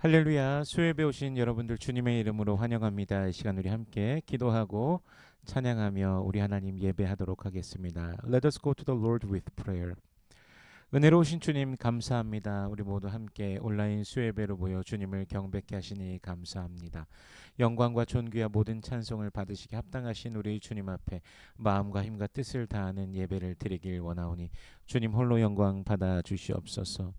할렐루야. 수요예배 오신 여러분들 주님의 이름으로 환영합니다. 이 시간 우리 함께 기도하고 찬양하며 우리 하나님 예배하도록 하겠습니다. Let us go to the Lord with prayer. 은혜로우신 주님 감사합니다. 우리 모두 함께 온라인 수요예배로 모여 주님을 경배케 하시니 감사합니다. 영광과 존귀와 모든 찬송을 받으시기 합당하신 우리 주님 앞에 마음과 힘과 뜻을 다하는 예배를 드리길 원하오니 주님 홀로 영광 받아 주시옵소서.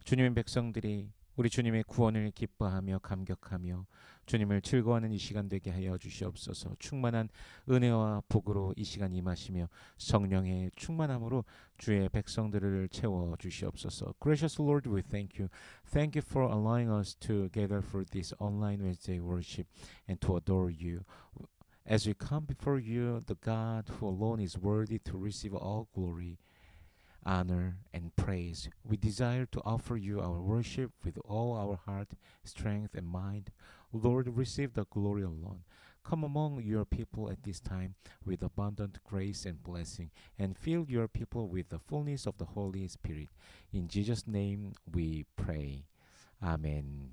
주님의 백성들이 우리 주님의 구원을 기뻐하며 감격하며 주님을 즐거워하는 이 시간 되게 하여 주시옵소서. 충만한 은혜와 복으로 이 시간 임하시며 성령의 충만함으로 주의 백성들을 채워 주시옵소서. Gracious Lord, we thank you. Thank you for allowing us to gather for this online Wednesday worship and to adore you. As we come before you, the God who alone is worthy to receive all glory, honor and praise. We desire to offer you our worship with all our heart, strength and mind. Lord, receive the glory alone. Come among your people at this time with abundant grace and blessing, and fill your people with the fullness of the Holy Spirit. In Jesus' name we pray. Amen.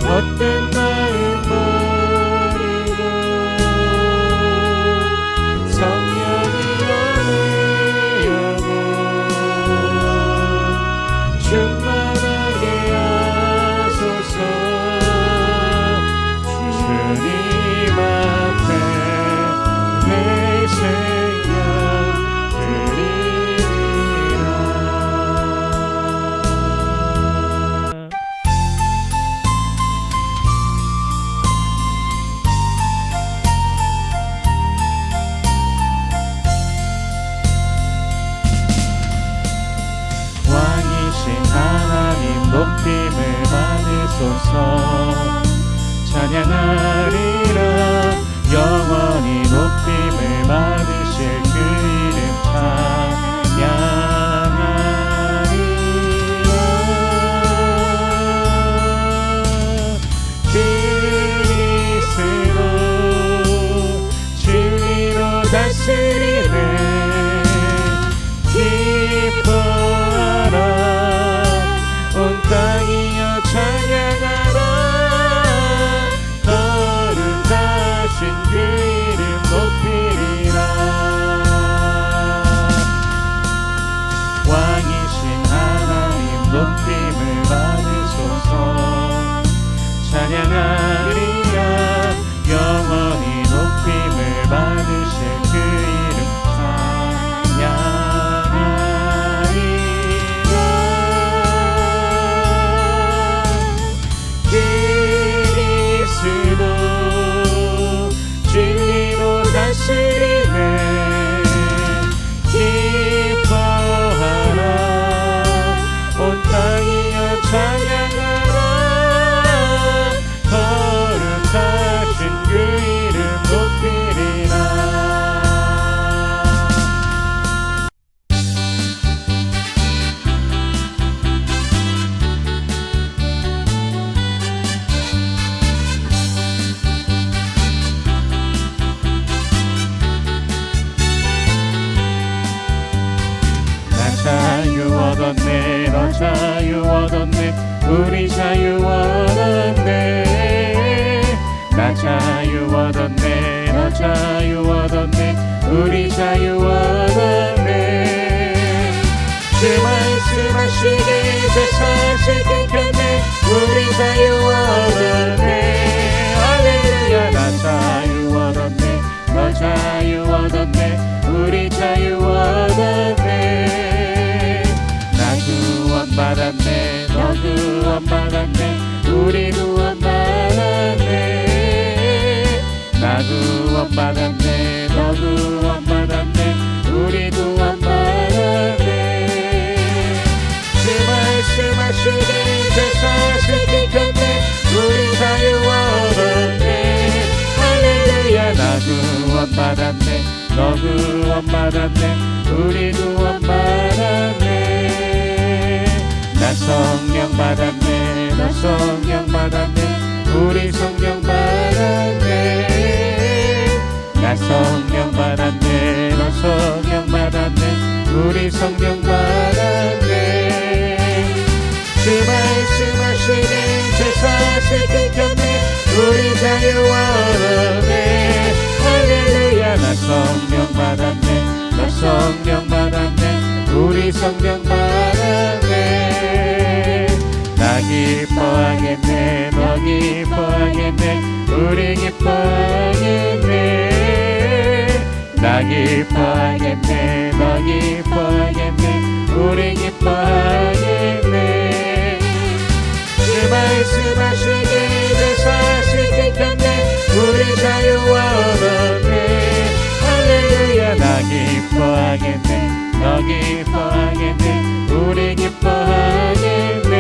어떤 마음 버리고 성령이 오르려고 충만하게 하소서. 주님 앞에 내 생명 드리리라. 높임을 받으소서. 찬양하리라. 영원히 높임을 받으실 그 이름 찬양하리라. 그리스도 진리로 다스리네. 기뻐하라. 온 땅이여 찬양하라. 거룩하신 그 이름 높이리라. 왕이신 하나님 높임을 받으소서. 찬양하리라. 영원히 높임을 받으실 그 이름 얻었네 너 자유 얻었네 우리 자유 얻었네 나 자유 얻었네 너 자유 얻었네 우리 자유 얻었네 주 말씀하시길 제 사슬 끊겼네 우리 자유 얻었네 할렐루야 나 자유 얻었네 너 자유 얻었네 우리 자유 얻었네 나 구원받았네 너 구원받았네 우리 구원받았네 나 구원받았네 너 구원받았네 우리 구원받았네 주 말씀하시길 제 사슬 끊겼네 우리 자유 얻었네 할렐루야 나 구원받았네 너 구원받았네 우리 구원받았네 나 성령 받았네 너 성령 받았네 우리 성령 받았네 나 성령 받았네 너 성령 받았네 우리 성령 받았네 주 말씀하시니 제 사슬 끊겼네 우리 자유 얻었네 할렐루야 나 성령 받았네 나 성령 받았네 우리 성령 받았네 나 기뻐하겠네 너 기뻐하겠네 우리 기뻐하겠네 나 기뻐하겠네 너 기뻐하겠네 우리 기뻐하겠네 주 말씀하시길 제 사슬 끊겼네 우리 자유 얻었네 할렐루야 나 기뻐하겠네 너 기뻐하겠네 우리 기뻐하겠네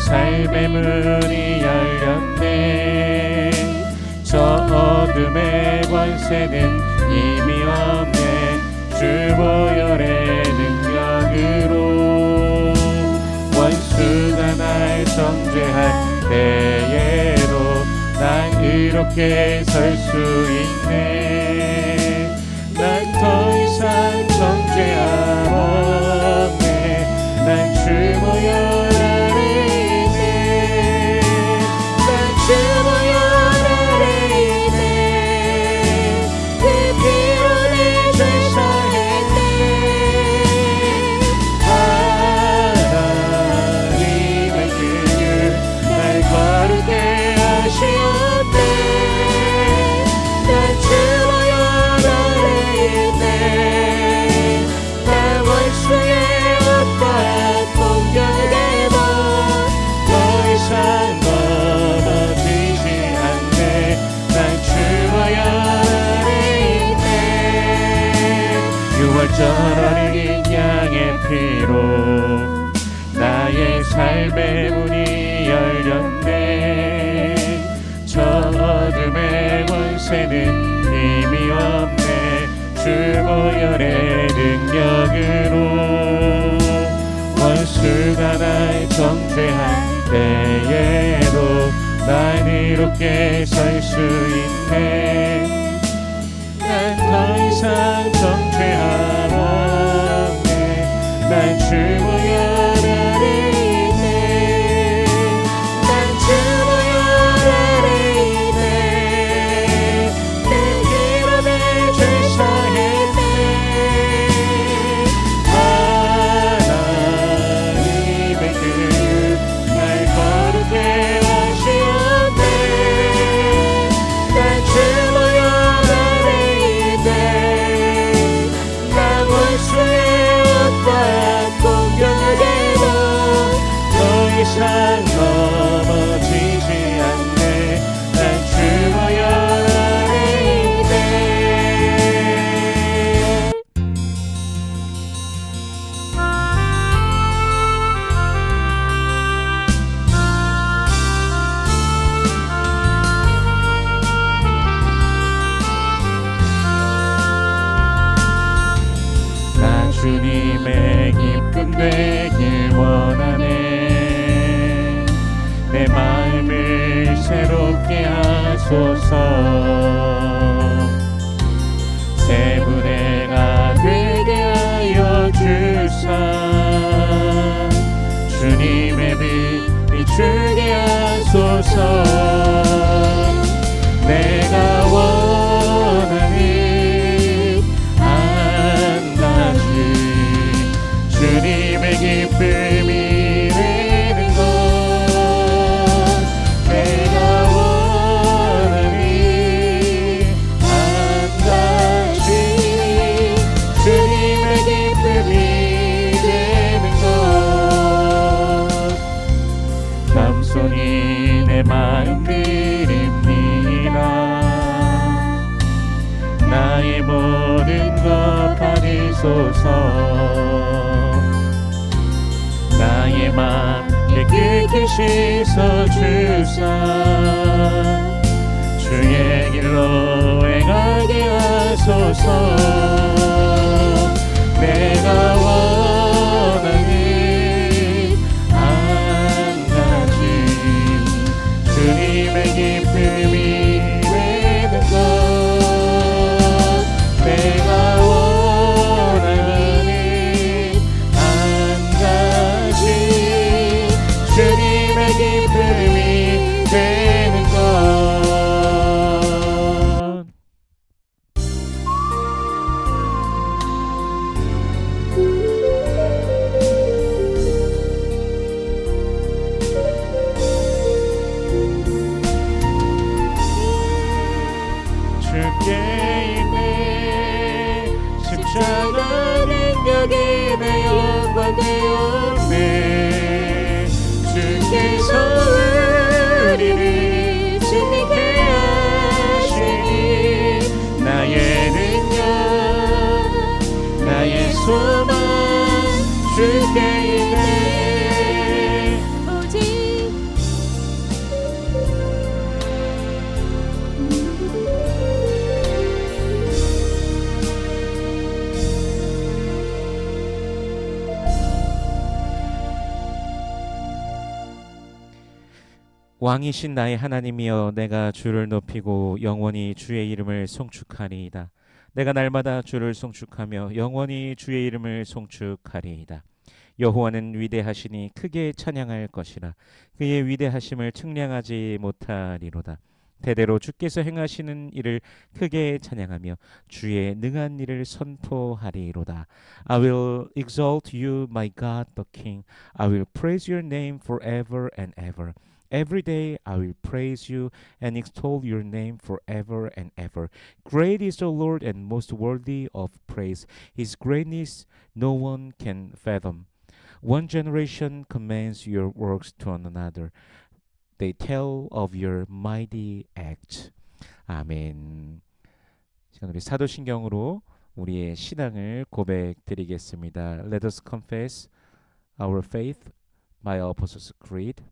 삶의 문이 열렸네 저 어둠의 권세는 이미 없네. 주 보혈의 능력으로 원수가 날 정죄할 때에도 난 이렇게 설 수 있네. 난 더 이상 정죄함 없네. 난 주 보혈 아래 있네. 난 주 보혈 아래 있네. 그 피로 내 죄 사했네. 하나님의 긍휼 날 거룩해 하시었네. 난 주 보혈 아래 있네. 나 원수의 어떠한 공격에도 더 이상 넘어지지 않네. 난 주 보혈 아래 있네. 유월절 어린 양의 피로 나의 삶의 문이 열렸네. 저 어둠의 권세는 이미 없네. 주 보혈의 능력으로 원수가 날 정죄할 때에도 난 이롭게 설 수 있네. 난 더 이상 정죄함 없네. 난 주 보혈 아래 있네. 난 주 보혈 아래 있네. 내 피로 내 죄 사했네. 하나님의 긍휼 날 거룩해 하시었네. 난 주 보혈 아래 있네. 나 원수의 어떠한 공격에도 더 이상 넘어지지 않네. 난 주 보혈 아래 있네. 나 주님의 기쁨 되길 원하네. 내 마음을 새롭게 하소서. 새 부대가 되게 하여 주사. 주님의 빛 비추게 하소서. 내가 원하는 한낮이 주님의 기쁨이 되는 것. 내가 원하는 한낮이 주님의 기쁨이 되는 것. 겸손히 내 마음 드립니다. 나의 모든 것 받으소서. 나의 맘 깨끗이 씻어주사. 주의 길로 행하게 하소서. 내가 원하는 한 가지 주님의 기쁨이 되는 것. 내가 원하는 한 가지 주님의 기쁨이 되는 것. 왕이신 나의 하나님이여 내가 주를 높이고 영원히 주의 이름을 송축하리이다. 내가 날마다 주를 송축하며 영원히 주의 이름을 송축하리이다. 여호와는 위대하시니 크게 찬양할 것이라. 그의 위대하심을 측량하지 못하리로다. 대대로 주께서 행하시는 일을 크게 찬양하며 주의 능한 일을 선포하리로다. I will exalt you, my God, the King. I will praise your name forever and ever. Every day I will praise you and extol your name forever and ever. Great is the Lord and most worthy of praise. His greatness no one can fathom. One generation commends your works to another. They tell of your mighty acts. 아멘. 시간 우리 사도신경으로 우리의 신앙을 고백드리겠습니다. Let us confess our faith by Apostles' Creed.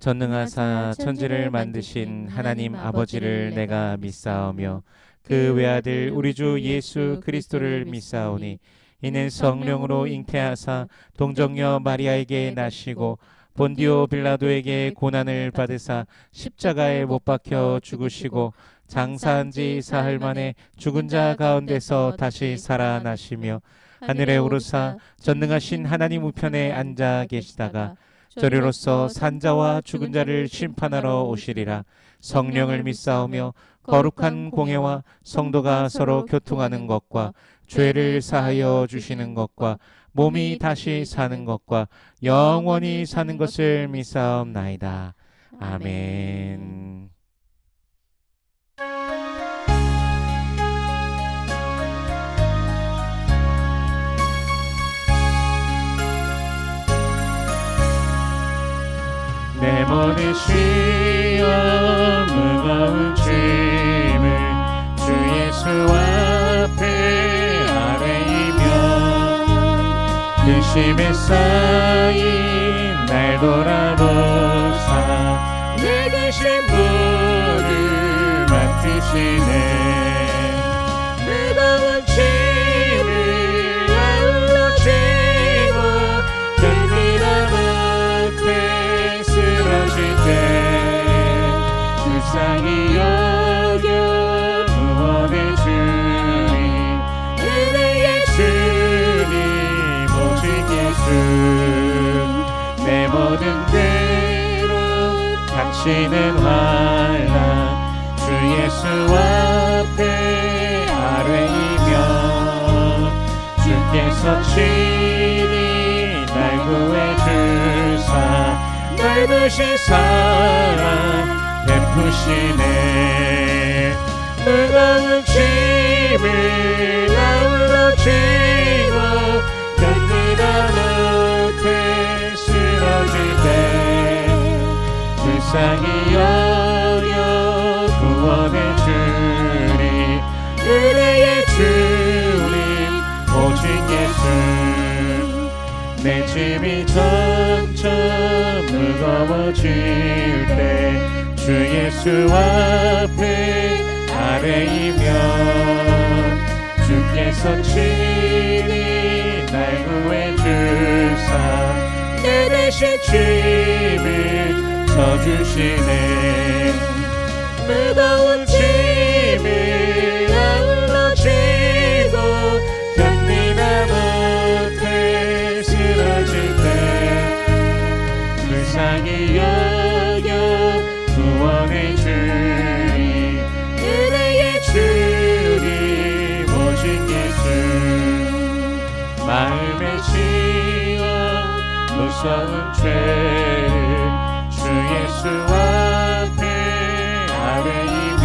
전능하사 천지를 만드신 하나님 아버지를 내가 믿사오며 그 외아들 우리 주 예수 그리스도를 믿사오니 이는 성령으로 잉태하사 동정녀 마리아에게 나시고 본디오 빌라도에게 고난을 받으사 십자가에 못 박혀 죽으시고 장사한 지 사흘 만에 죽은 자 가운데서 다시 살아나시며 하늘에 오르사 전능하신 하나님 우편에 앉아 계시다가 저리로서 산자와 죽은 자를 심판하러 오시리라. 성령을 믿사오며 거룩한 공회와 성도가 서로 교통하는 것과 죄를 사하여 주시는 것과 몸이 다시 사는 것과 영원히 사는 것을 믿사옵나이다. 아멘. 내 모든 시험 무거운 짐을 주 예수 앞에 아뢰이며 근심에 쌓인 날 돌아보사 내 근심부를 맡으시네. 무거운 짐을 아울러 지고 견디다 못해 쓰러질 때 불쌍히 여겨 구원해 주님 은혜의 주님 오직 예수. 내 모든 괴로 닥치는 환난 주 예수 앞에 아뢰이며 주께서 친히 날 구해주사 넓으신 사랑 베푸시네. 무거운 짐을 아울러 지고 견디다 못해 쓰러질 때 불쌍히 여겨 구원해 주리 은혜의 주님 오직 예수. 내 짐이 점점 무거워질 때 주 예수 앞에 아뢰이며 주께서 친히 날 구해주사 내 대신 짐을 져주시네. 무거운 짐을 아울러 지고 견디다 못해 쓰러질 때 불쌍히 여겨 구원해 주리 은혜의 주님 오직 예수. 마음에 지어 무서운 죄를 주 예수 앞에 아뢰이며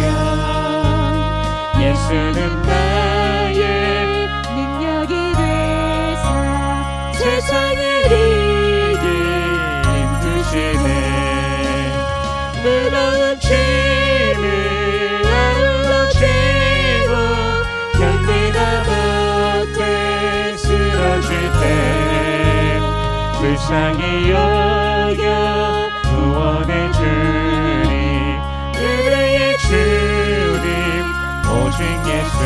예수는 나의 능력이 되사 세상을 이길 힘주시네. 무거운 짐을 아울러 지고 견디다 못해 쓰러질 때 불쌍히 여겨 구원해 주리 은혜의 주님 오직 예수.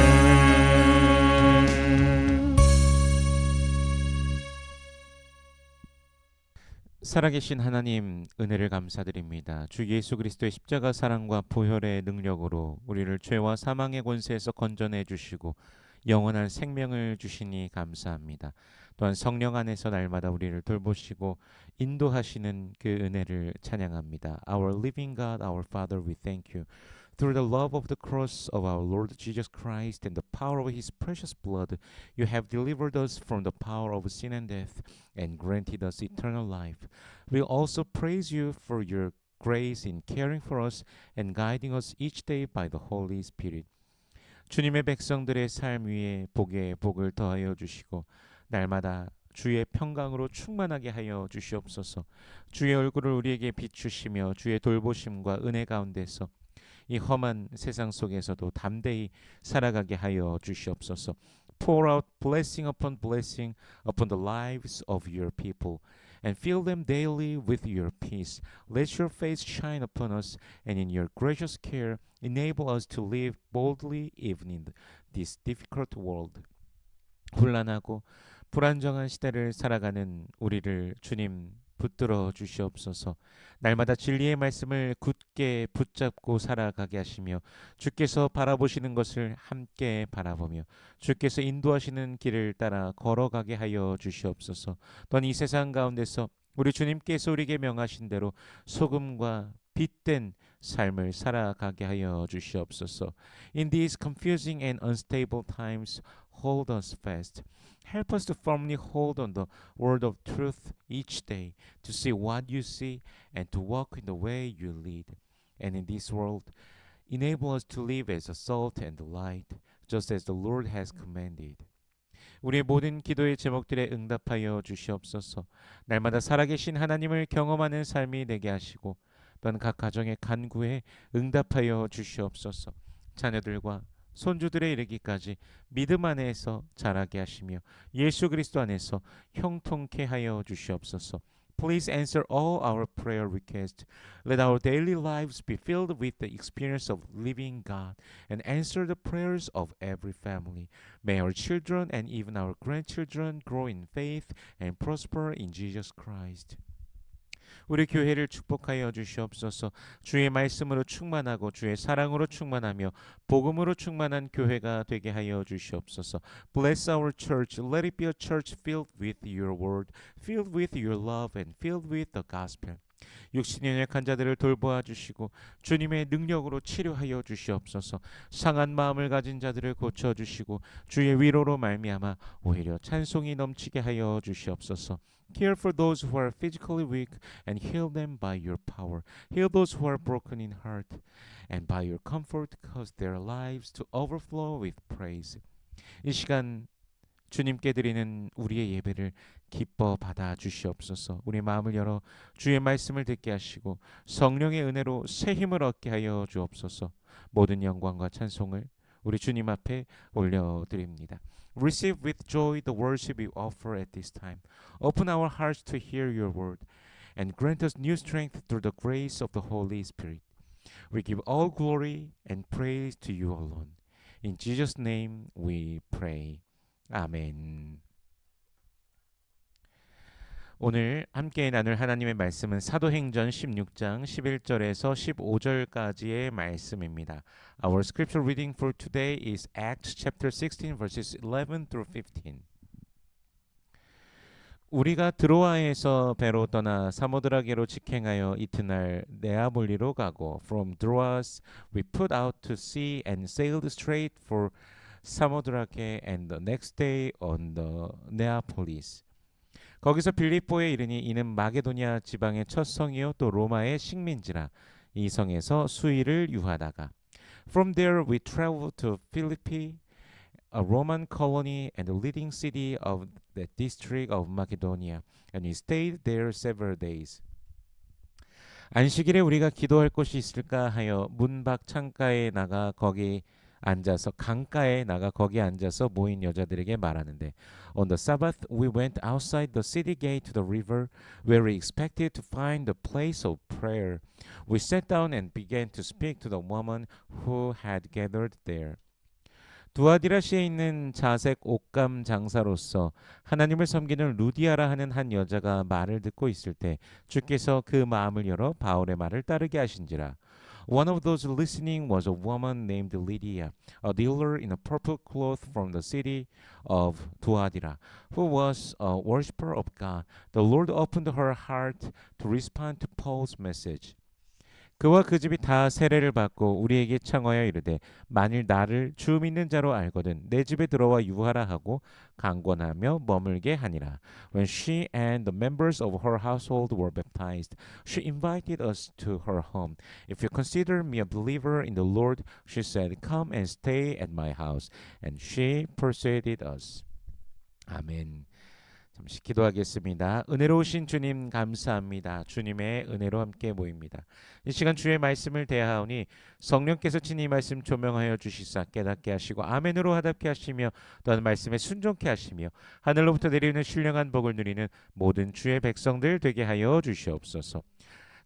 살아계신 하나님 은혜를 감사드립니다. 주 예수 그리스도의 십자가 사랑과 보혈의 능력으로 우리를 죄와 사망의 권세에서 건져내 주시고 영원한 생명을 주시니 감사합니다. 또한 성령 안에서 날마다 우리를 돌보시고 인도하시는 그 은혜를 찬양합니다. Our living God, our Father, we thank you. Through the love of the cross of our Lord Jesus Christ and the power of his precious blood, you have delivered us from the power of sin and death and granted us eternal life. We also praise you for your grace in caring for us and guiding us each day by the Holy Spirit. 주님의 백성들의 삶 위에 복에 복을 더하여 주시고 날마다 주의 평강으로 충만하게 하여 주시옵소서. 주의 얼굴을 우리에게 비추시며 주의 돌보심과 은혜 가운데서 이 험한 세상 속에서도 담대히 살아가게 하여 주시옵소서. Pour out blessing upon the lives of your people and fill them daily with your peace. Let your face shine upon us and in your gracious care enable us to live boldly even in this difficult world. 혼란하고 불안정한 시대를 살아가는 우리를 주님 붙들어 주시옵소서. 날마다 진리의 말씀을 굳게 붙잡고 살아가게 하시며 주께서 바라보시는 것을 함께 바라보며 주께서 인도하시는 길을 따라 걸어가게 하여 주시옵소서. 또한 이 세상 가운데서 우리 주님께서 우리에게 명하신 대로 소금과 빛된 삶을 살아가게 하여 주시옵소서. In these confusing and unstable times, hold us fast. Help us to firmly hold on the word of truth each day, to see what you see and to walk in the way you lead. And in this world, enable us to live as a salt and a light, just as the Lord has commanded. 우리의 모든 기도의 제목들에 응답하여 주시옵소서. 날마다 살아계신 하나님을 경험하는 삶이 되게 하시고 또한 각 가정의 간구에 응답하여 주시옵소서. 자녀들과 손주들에 이르기까지 믿음 안에서 자라게 하시며 예수 그리스도 안에서 형통케 하여 주시옵소서. Please answer all our prayer requests. Let our daily lives be filled with the experience of living God and answer the prayers of every family. May our children and even our grandchildren grow in faith and prosper in Jesus Christ. 우리 교회를 축복하여 주시옵소서. 주의 말씀으로 충만하고 주의 사랑으로 충만하며 복음으로 충만한 교회가 되게 하여 주시옵소서. Bless our church. Let it be a church filled with your word, filled with your love and filled with the gospel. 육신이 연약한 자들을 돌보아 주시고 주님의 능력으로 치료하여 주시옵소서. 상한 마음을 가진 자들을 고쳐 주시고 주의 위로로 말미암아 오히려 찬송이 넘치게 하여 주시옵소서. Care for those who are physically weak and heal them by your power. Heal those who are broken in heart and by your comfort cause their lives to overflow with praise. 이 시간 주님께 드리는 우리의 예배를 기뻐 받아 주시옵소서. 우리 마음을 열어 주의 말씀을 듣게 하시고 성령의 은혜로 새 힘을 얻게 하여 주옵소서. 모든 영광과 찬송을 우리 주님 앞에 올려드립니다. Receive with joy the worship we offer at this time. Open our hearts to hear your word and grant us new strength through the grace of the Holy Spirit. We give all glory and praise to you alone. In Jesus' name we pray. 아멘. 오늘 함께 나눌 하나님의 말씀은 사도행전 16장 11절에서 15절까지의 말씀입니다. Our scripture reading for today is Acts chapter 16 verses 11 through 15. 우리가 드로아에서 배로 떠나 사모드라게로 직행하여 이튿날 네아볼리로 가고 from Troas we put out to sea and sailed straight for 사모드라게 and the next day on the Neapolis. 거기서 빌립보에 이르니 이는 마게도냐 지방의 첫 성이요 또 로마의 식민지라. 이 성에서 수일을 유하다가 From there we traveled to Philippi, a Roman colony and the leading city of the district of Macedonia, and we stayed there several days. 안식일에 우리가 기도할 곳이 있을까 하여 문 밖 창가에 나가 거기 앉아서 강가에 나가 거기 앉아서 모인 여자들에게 말하는데 On the Sabbath we went outside the city gate to the river where we expected to find the place of prayer. We sat down and began to speak to the woman who had gathered there. 두아디라시에 있는 자색 옷감 장사로서 하나님을 섬기는 루디아라 하는 한 여자가 말을 듣고 있을 때 주께서 그 마음을 열어 바울의 말을 따르게 하신지라. One of those listening was a woman named Lydia, a dealer in a purple cloth from the city of Tuadira, who was a worshiper of God. The Lord opened her heart to respond to Paul's message. 그와 그 집이 다 세례를 받고 우리에게 청하여 이르되 만일 나를 주 믿는 자로 알거든 내 집에 들어와 유하라 하고 강권하며 머물게 하니라. When she and the members of her household were baptized, she invited us to her home. If you consider me a believer in the Lord, she said, come and stay at my house. And she persuaded us. 아멘. 잠시 기도하겠습니다. 은혜로우신 주님 감사합니다. 주님의 은혜로 함께 모입니다. 이 시간 주의 말씀을 대하오니 성령께서 친히 말씀 조명하여 주시사 깨닫게 하시고 아멘으로 화답게 하시며 또한 말씀에 순종케 하시며 하늘로부터 내리는 신령한 복을 누리는 모든 주의 백성들 되게 하여 주시옵소서.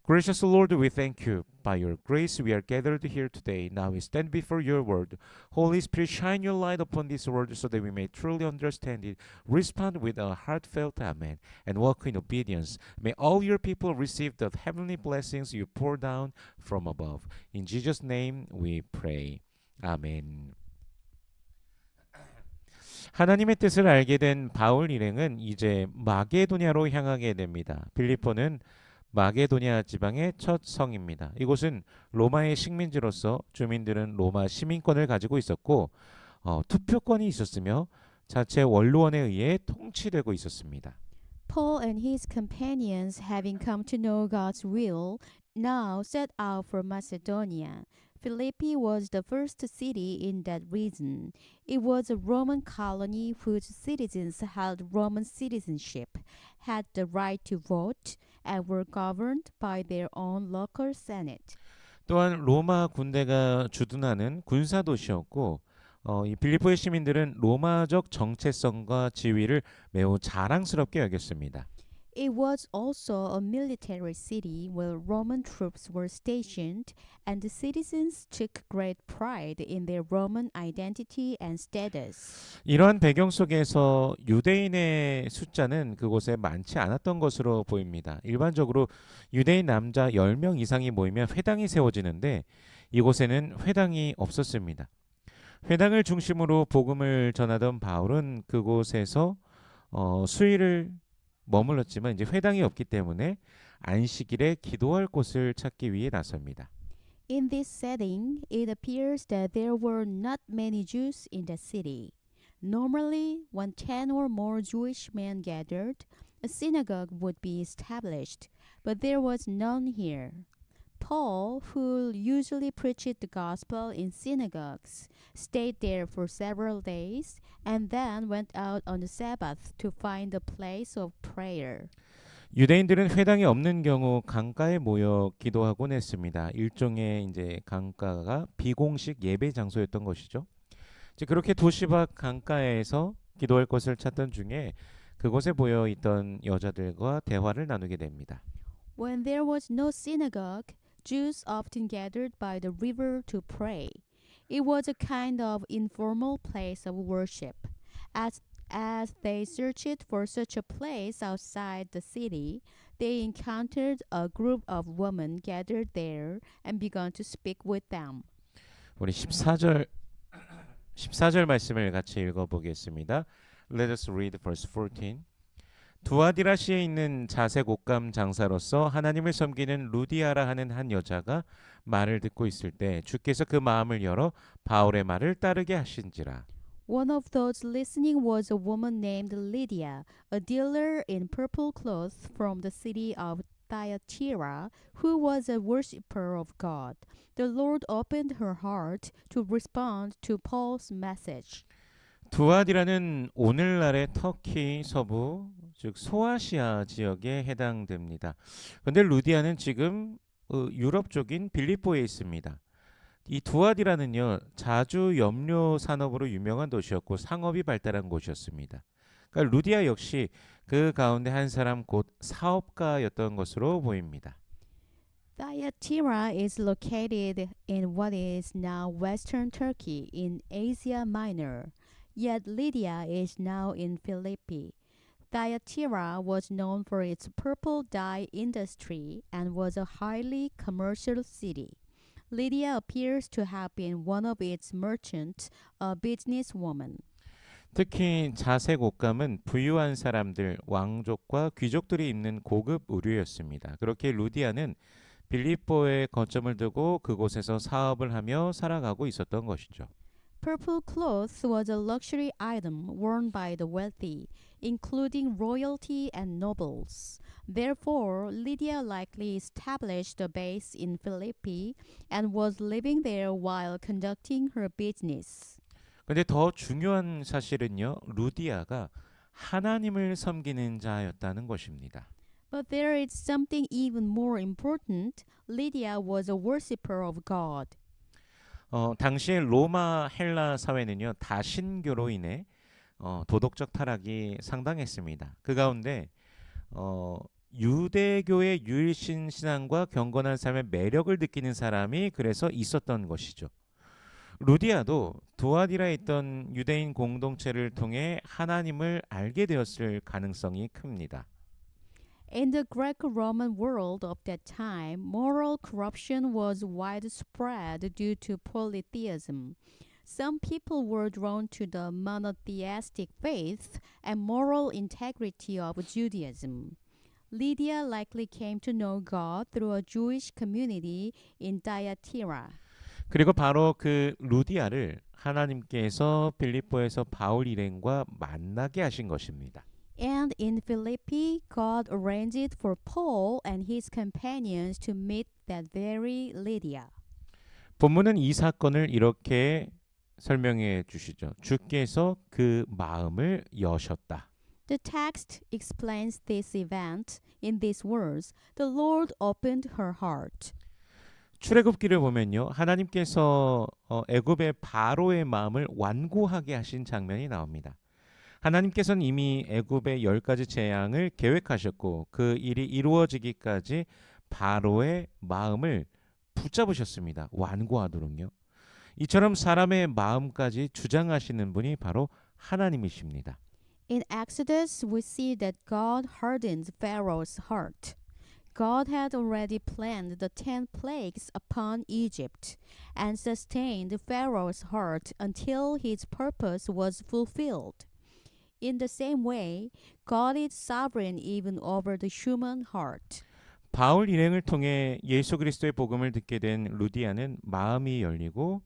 Gracious Lord, we thank you. By your grace we are gathered here today. Now we stand before your word. Holy Spirit, shine your light upon this word so that we may truly understand it. Respond with a heartfelt amen and walk in obedience. May all your people receive the heavenly blessings you pour down from above. In Jesus' name we pray. 아멘. 하나님의 뜻을 알게 된 바울 일행은 이제 마게도냐로 향하게 됩니다. 빌립보는 마게도냐 지방의 첫 성입니다. 이곳은 로마의 식민지로서 주민들은 로마 시민권을 가지고 있었고 투표권이 있었으며 자체 원로원에 의해 통치되고 있었습니다. Paul and his companions, having come to know God's will, now set out for Macedonia. Philippi was the first city in that region. It was a Roman colony whose citizens held Roman citizenship, had the right to vote, and were governed by their own local senate. 또한 로마 군대가 주둔하는 군사 도시였고 이 빌립보의 시민들은 로마적 정체성과 지위를 매우 자랑스럽게 여겼습니다. It was also a military city where Roman troops were stationed, and the citizens took great pride in their Roman identity and status. 이러한 배경 속에서 유대인의 숫자는 그곳에 많지 않았던 것으로 보입니다. 일반적으로 유대인 남자 10명 이상이 모이면 회당이 세워지는데 이곳에는 회당이 없었습니다. 회당을 중심으로 복음을 전하던 바울은 그곳에서 수일을 머물렀지만 이제 회당이 없기 때문에 안식일에 기도할 곳을 찾기 위해 나섭니다. In this setting, it appears that there were not many Jews in the city. Normally, when 10 or more Jewish men gathered, a synagogue would be established, but there was none here. Paul, who usually preached the gospel in synagogues, stayed there for several days and then went out on the Sabbath to find a place of prayer. 유대인들은 회당이 없는 경우 강가에 모여 기도하곤 했습니다. 일종의 이제 강가가 비공식 예배 장소였던 것이죠. 이제 그렇게 도시 밖 강가에서 기도할 곳을 찾던 중에 그곳에 모여 있던 여자들과 대화를 나누게 됩니다. When there was no synagogue, Jews often gathered by the river to pray. It was a kind of informal place of worship. As they searched for such a place outside the city, they encountered a group of women gathered there and began to speak with them. 우리 14절 말씀을 같이 읽어보겠습니다. Let us read verse 14. 두아디라시에 있는 자색 옷감 장사로서 하나님을 섬기는 루디아라 하는 한 여자가 말을 듣고 있을 때 주께서 그 마음을 열어 바울의 말을 따르게 하신지라. One of those listening was a woman named Lydia, a dealer in purple cloth from the city of Thyatira, who was a worshipper of God. The Lord opened her heart to respond to Paul's message. 두아디라는 오늘날의 터키 서부 즉 소아시아 지역에 해당됩니다. 그런데 루디아는 지금 유럽 쪽인 빌립보에 있습니다. 이 두아디라는요 자주 염료 산업으로 유명한 도시였고 상업이 발달한 곳이었습니다. 그러니까 루디아 역시 그 가운데 한 사람 곧 사업가였던 것으로 보입니다. Thyatira is located in what is now Western Turkey in Asia Minor, yet Lydia is now in Philippi. Thyatira was known for its purple dye industry and was a highly commercial city. Lydia appears to have been one of its merchants, a businesswoman. 특히 자색 옷감은 부유한 사람들, 왕족과 귀족들이 입는 고급 의류였습니다. 그렇게 루디아는 빌립보에 거점을 두고 그곳에서 사업을 하며 살아가고 있었던 것이죠. Purple cloth was a luxury item worn by the wealthy, including royalty and nobles. Therefore, Lydia likely established a base in Philippi and was living there while conducting her business. 근데 더 중요한 사실은요, 루디아가 하나님을 섬기는 자였다는 것입니다. But there is something even more important. Lydia was a worshipper of God. 당시의 로마 헬라 사회는요, 다신교로 인해 도덕적 타락이 상당했습니다. 그 가운데 유대교의 유일신 신앙과 경건한 삶의 매력을 느끼는 사람이 그래서 있었던 것이죠. 루디아도 두아디라에 있던 유대인 공동체를 통해 하나님을 알게 되었을 가능성이 큽니다. In the Greco-Roman world of that time, moral corruption was widespread due to polytheism. Some people were drawn to the monotheistic faith and moral integrity of Judaism. Lydia likely came to know God through a Jewish community in Thyatira. 그리고 바로 그 루디아를 하나님께서 빌립보에서 바울 일행과 만나게 하신 것입니다. And in Philippi, God arranged for Paul and his companions to meet that very Lydia. 본문은 이 사건을 이렇게 설명해 주시죠. 주께서 그 마음을 여셨다. The text explains this event in these words: The Lord opened her heart. 출애굽기를 보면요, 하나님께서 애굽의 바로의 마음을 완고하게 하신 장면이 나옵니다. 하나님께서는 이미 애굽의 10가지 재앙을 계획하셨고 그 일이 이루어지기까지 바로의 마음을 붙잡으셨습니다. 완고하도록요. 이처럼 사람의 마음까지 주장하시는 분이 바로 하나님이십니다. In Exodus, we see that God hardened Pharaoh's heart. God had already planned the 10 plagues upon Egypt and sustained Pharaoh's heart until his purpose was fulfilled. In the same way, God is sovereign even over the human heart. 바울 일행을 통해 예수 그리스도의 복음을 듣게 된 루디아는 마음이 열리고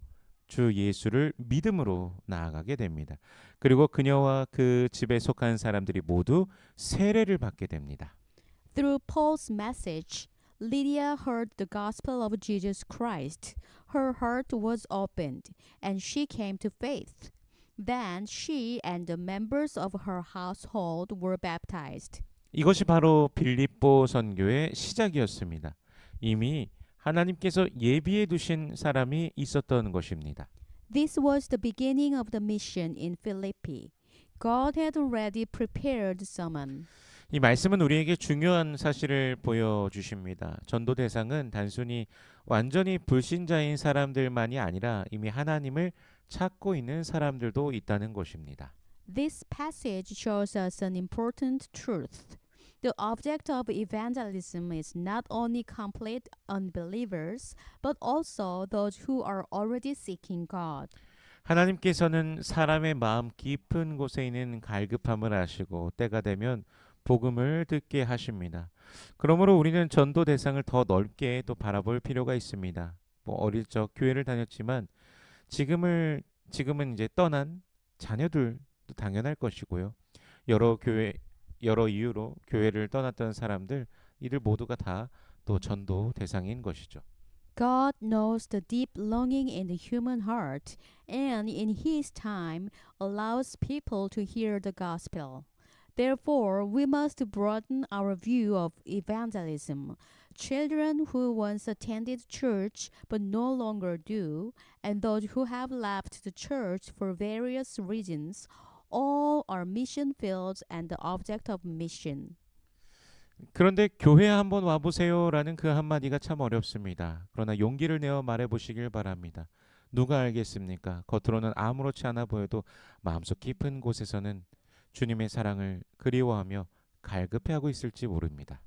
주 예수를 믿음으로 나아가게 됩니다. 그리고 그녀와 그 집에 속한 사람들이 모두 세례를 받게 됩니다. Through Paul's message, Lydia heard the gospel of Jesus Christ. Her heart was opened, and she came to faith. Then she and the members of her household were baptized. 이것이 바로 빌립보 선교의 시작이었습니다. 이미 하나님께서 예비해 두신 사람이 있었던 것입니다. This was the beginning of the mission in Philippi. God had already prepared someone. 이 말씀은 우리에게 중요한 사실을 보여주십니다. 전도 대상은 단순히 완전히 불신자인 사람들만이 아니라 이미 하나님을 찾고 있는 사람들도 있다는 것입니다. This passage shows us an important truth. The object of evangelism is not only complete unbelievers, but also those who are already seeking God. 하나님께서는 사람의 마음 깊은 곳에 있는 갈급함을 아시고 때가 되면 복음을 듣게 하십니다. 그러므로 우리는 전도 대상을 더 넓게 또 바라볼 필요가 있습니다. 어릴 적 교회를 다녔지만 지금은 이제 떠난 자녀들도 당연할 것이고요. 여러 이유로 교회를 떠났던 사람들 이들 모두가 다 또 전도 대상인 것이죠. God knows the deep longing in the human heart and in his time allows people to hear the gospel. Therefore, we must broaden our view of evangelism. Children who once attended church but no longer do, and those who have left the church for various reasons, all are mission fields and the object of mission. 그런데 교회 한번 와보세요라는 그 한마디가 참 어렵습니다. 그러나 용기를 내어 말해보시길 바랍니다. 누가 알겠습니까? 겉으로는 아무렇지 않아 보여도 마음속 깊은 곳에서는 주님의 사랑을 그리워하며 갈급해하고 있을지 모릅니다.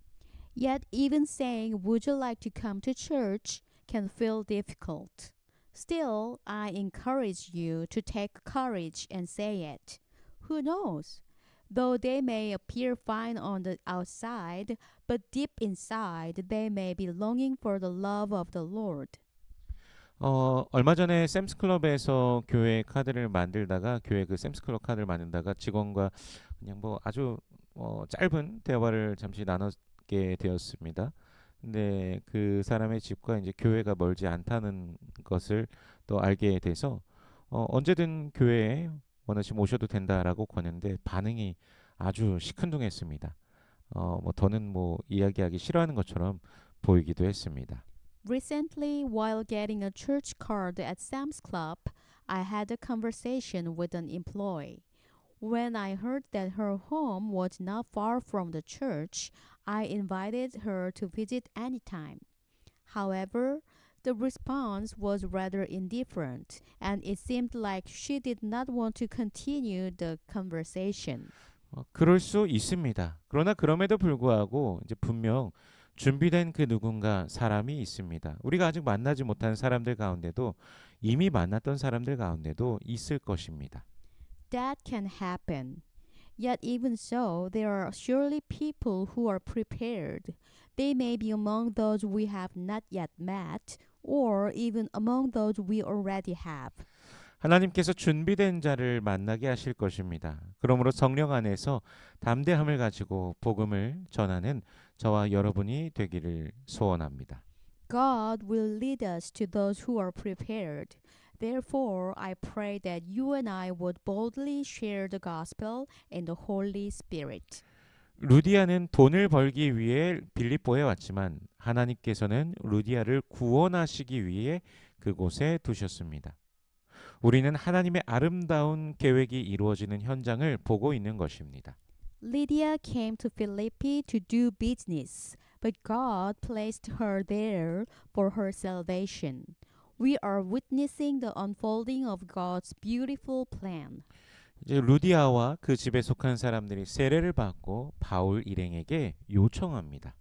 Yet, even saying, "Would you like to come to church?" can feel difficult. Still, I encourage you to take courage and say it. Who knows? Though they may appear fine on the outside, but deep inside they may be longing for the love of the Lord. 얼마 전에 샘스클럽에서 교회 카드를 만들다가 교회 그 샘스클럽 카드를 만들다가 직원과 그냥 뭐 아주 짧은 대화를 잠시 나눴게 되었습니다. 근데 그 사람의 집과 이제 교회가 멀지 않다는 것을 또 알게 돼서 언제든 교회에 원하시면 오셔도 된다라고 권했는데 반응이 아주 시큰둥했습니다. 뭐 더는 뭐 이야기하기 싫어하는 것처럼 보이기도 했습니다. Recently, while getting a church card at Sam's Club, I had a conversation with an employee. When I heard that her home was not far from the church, I invited her to visit anytime. However, the response was rather indifferent, and it seemed like she did not want to continue the conversation. 그럴 수 있습니다. 그러나 그럼에도 불구하고 이제 분명 준비된 그 누군가 사람이 있습니다. 우리가 아직 만나지 못한 사람들 가운데도 이미 만났던 사람들 가운데도 있을 것입니다. That can happen. Yet, even so, there are surely people who are prepared. They may be among those we have not yet met, or even among those we already have. 하나님께서 준비된 자를 만나게 하실 것입니다. 그러므로 성령 안에서 담대함을 가지고 복음을 전하는 저와 여러분이 되기를 소원합니다. God will lead us to those who are prepared. Therefore, I pray that you and I would boldly share the gospel in the Holy Spirit. 루디아는 돈을 벌기 위해 빌립보에 왔지만 하나님께서는 루디아를 구원하시기 위해 그곳에 두셨습니다. 우리는 하나님의 아름다운 계획이 이루어지는 현장을 보고 있는 것입니다. Lydia came to Philippi to do business, but God placed her there for her salvation. We are witnessing the unfolding of God's beautiful plan. 이제 루디아와 그 집에 속한 사람들이 세례를 받고 바울 일행에게 요청합니다.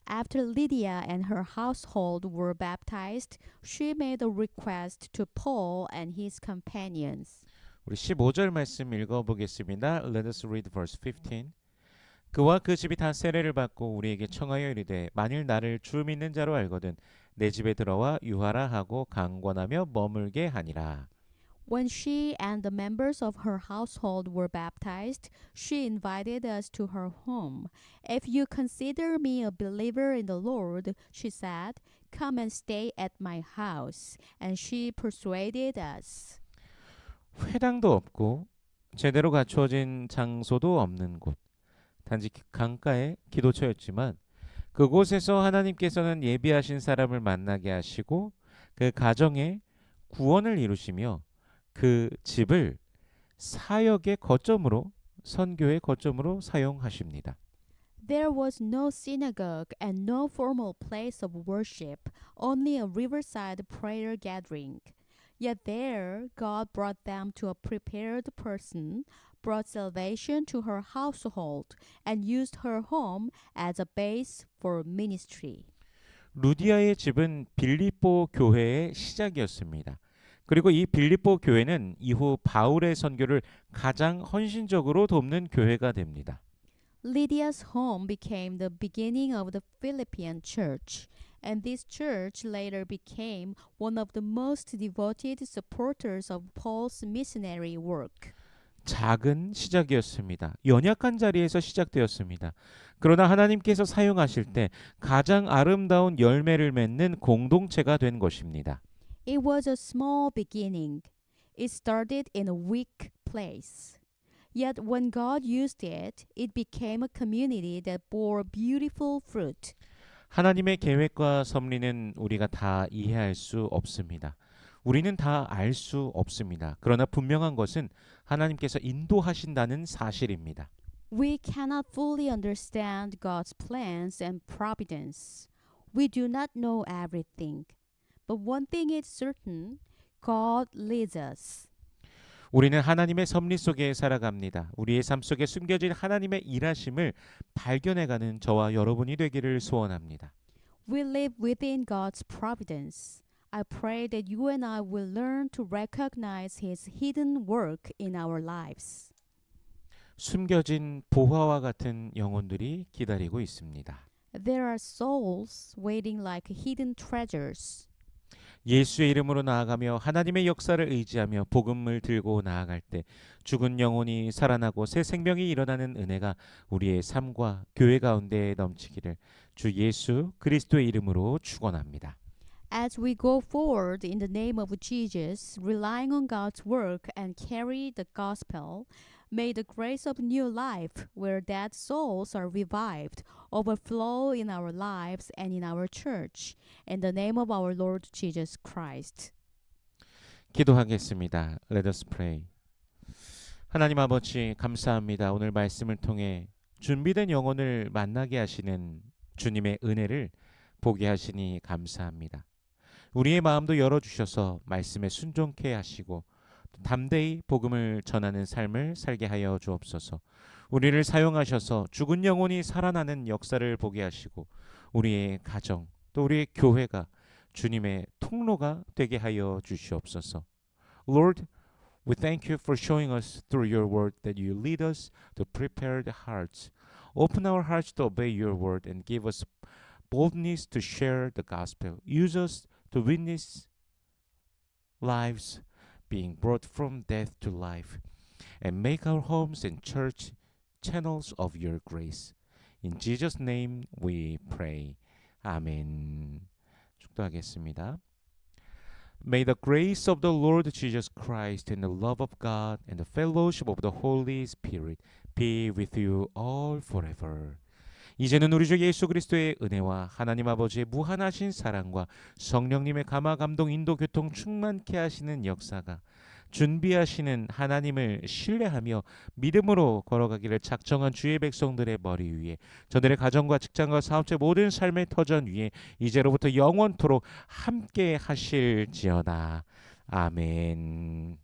After Lydia and her household were baptized, she made a request to Paul and his companions. 우리 15절 말씀 읽어보겠습니다. Let us read verse 15. 그와 그 집이 다 세례를 받고 우리에게 청하여 이르되 만일 나를 주 믿는 자로 알거든 내 집에 들어와 유하라 하고 강권하며 머물게 하니라. When she and the members of her household were baptized, she invited us to her home. If you consider me a believer in the Lord, she said, come and stay at my house. And she persuaded us. 회당도 없고 제대로 갖추어진 장소도 없는 곳. 단지 강가의 기도처였지만 그곳에서 하나님께서는 예비하신 사람을 만나게 하시고 그 가정에 구원을 이루시며 그 집을 사역의 거점으로 선교의 거점으로 사용하십니다. There was no synagogue and no formal place of worship, only a riverside prayer gathering. Yet there, God brought them to a prepared person, brought salvation to her household, and used her home as a base for ministry. 루디아의 집은 빌립보 교회의 시작이었습니다. 그리고 이 빌립보 교회는 이후 바울의 선교를 가장 헌신적으로 돕는 교회가 됩니다. Lydia's home became the beginning of the Philippian church, and this church later became one of the most devoted supporters of Paul's missionary work. 작은 시작이었습니다. 연약한 자리에서 시작되었습니다. 그러나 하나님께서 사용하실 때 가장 아름다운 열매를 맺는 공동체가 된 것입니다. It was a small beginning. It started in a weak place. Yet when God used it, it became a community that bore beautiful fruit. 하나님의 계획과 섭리는 우리가 다 이해할 수 없습니다. 우리는 다 알 수 없습니다. 그러나 분명한 것은 하나님께서 인도하신다는 사실입니다. We cannot fully understand God's plans and providence. We do not know everything. But one thing is certain, God leads us. 우리는 하나님의 섭리 속에 살아갑니다. 우리의 삶 속에 숨겨진 하나님의 일하심을 발견해가는 저와 여러분이 되기를 소원합니다. We live within God's providence. I pray that you and I will learn to recognize His hidden work in our lives. 숨겨진 보화와 같은 영혼들이 기다리고 있습니다. There are souls waiting like hidden treasures. 예수의 이름으로 나아가며 하나님의 역사를 의지하며 복음을 들고 나아갈 때 죽은 영혼이 살아나고 새 생명이 일어나는 은혜가 우리의 삶과 교회 가운데 넘치기를 주 예수 그리스도의 이름으로 축원합니다. As we go forward in the name of Jesus, relying on God's work and carry the gospel, may the grace of new life, where dead souls are revived, overflow in our lives and in our church. In the name of our Lord Jesus Christ. 기도하겠습니다. Let us pray. 하나님 아버지 감사합니다. 오늘 말씀을 통해 준비된 영혼을 만나게 하시는 주님의 은혜를 보게 하시니 감사합니다. 우리의 마음도 열어주셔서 말씀에 순종케 하시고 담대히 복음을 전하는 삶을 살게 하여 주옵소서. 우리를 사용하셔서 죽은 영혼이 살아나는 역사를 보게 하시고 우리의 가정 또 우리의 교회가 주님의 통로가 되게 하여 주시옵소서. Lord, we thank you for showing us through your word that you lead us to prepared hearts. Open our hearts to obey your word and give us boldness to share the gospel. Use us to witness lives being brought from death to life and make our homes and church channels of your grace. In Jesus' name we pray. 아멘. 축도하겠습니다. May the grace of the Lord Jesus Christ and the love of God and the fellowship of the Holy Spirit be with you all forever. 이제는 우리 주 예수 그리스도의 은혜와 하나님 아버지의 무한하신 사랑과 성령님의 감화 감동 인도 교통 충만케 하시는 역사가 준비하시는 하나님을 신뢰하며 믿음으로 걸어가기를 작정한 주의 백성들의 머리 위에 저들의 가정과 직장과 사업체 모든 삶의 터전 위에 이제로부터 영원토록 함께 하실지어다. 아멘.